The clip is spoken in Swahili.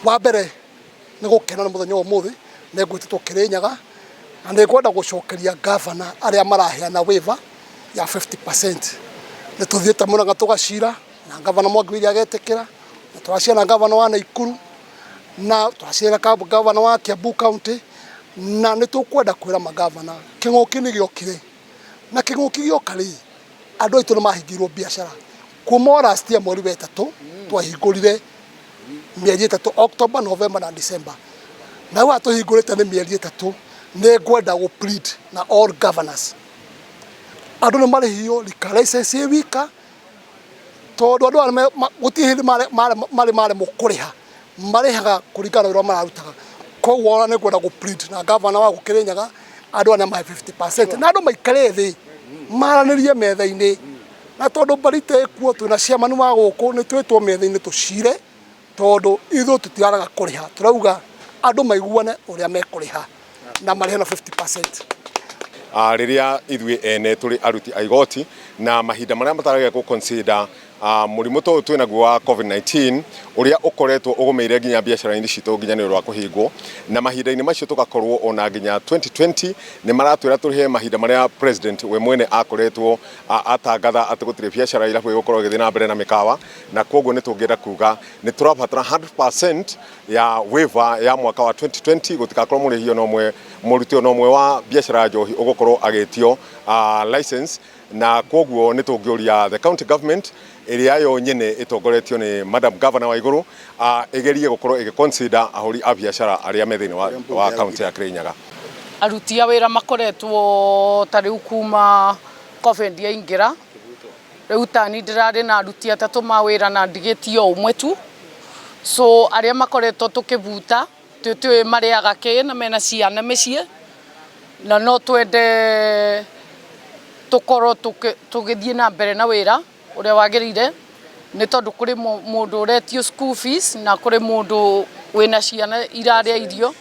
wa mbere nĩ gũkena nĩ mũthenya ũmũthĩ nĩ ngwĩtĩtwo Kĩrĩnyaga na nĩ ngwenda gũcokeria governor arĩa maraheana waiver ya 50%. Nĩ tũthiĩte Mũrang'a tũgacira na governor Mwangi agetĩkĩra, na twacira na governor wa Naikuru na twacira na governor wa Kiambu County, na nĩ tũkwenda kwĩra magavana kĩng'ũki nĩ gĩokire na kĩng'ũki gĩoka rĩ andũ aitũ nĩ mahingirwo biacara kuma last year mweri wa ĩtatũ twahingũrire mĩeri ĩtatũ October, November na December, na rĩu tũhingũrĩte nĩ mĩeri ĩtatũ. Nĩ ngwenda gũ plead na all governors andũ nĩ marĩhio liquor license wika tondũ andũ arĩa gũtirĩ hĩndĩ marĩ mũkũrĩha marĩhaga kũringana na ũrĩa mararutaga. Koguo ona nĩ ngwenda gũ plead na governor wa Kĩrĩnyaga andũ arĩa mahe 50% na andũ maikare thĩ maranĩrie metha-inĩ, na tondũ mbarite kuo twĩna ciamanu wa gũkũ nĩ twĩtwo metha-inĩ tũcire tondũ ithuĩ tũtiraraga kũrĩha, tũrauga andũ maiguane ũrĩa mekũrĩha na marĩhe na 50%. Rĩrĩa ithuĩ ene tũrĩ aruti a igoti na mahinda marĩa mataragia gũ consider mũrimũ tũ twĩnaguo wa COVID-19 ũrĩa ũkoretwo ũgũmĩire nginya biacara-inĩ citũ nginya nĩ ũndũ wa kũhingwo, na mahinda-inĩ macio tũgakorwo ona nginya 2020 nĩ maratwĩra tũrĩhe mahinda marĩa president we mwene akoretwo atangatha atĩ gũtirĩ biacara irabu ĩgũkorwo ĩgĩthiĩ na mbere na mĩkawa, na koguo nĩ tũngĩenda kuga nĩ tũrabatara 100% ya waiver ya mwaka wa 2020 gũtigakorwo mũrĩhi no ũmwe mũruti no ũmwe wa biacara njohi ũgũkorwo agĩtio license, na koguo nĩ tũngĩũria the county government ĩrĩa yo nyene ĩtongoretio nĩ Madam Governor wa igũrũ ĩgerie gũkorwo ĩgĩconsider ahũri a biacara arĩa me thĩinĩ wa county ya Kĩrĩnyaga. Aruti a wĩra makoretwo ta rĩu kuma COVID yaingĩra, rĩu tani ndĩrarĩ na aruti atatũ ma wĩra na ndigĩtio ũmwe tu, so arĩa makoretwo tũkĩbuta twĩ marĩaga kĩ na mena ciana mĩciĩ, na no twende tũkorwo tũgĩthiĩ na mbere na wĩra ũrĩa wagĩrĩire, nĩ tondũ kũrĩ mũndũ ũretio school fees na kũrĩ mũndũ wĩna ciana irarĩa irio,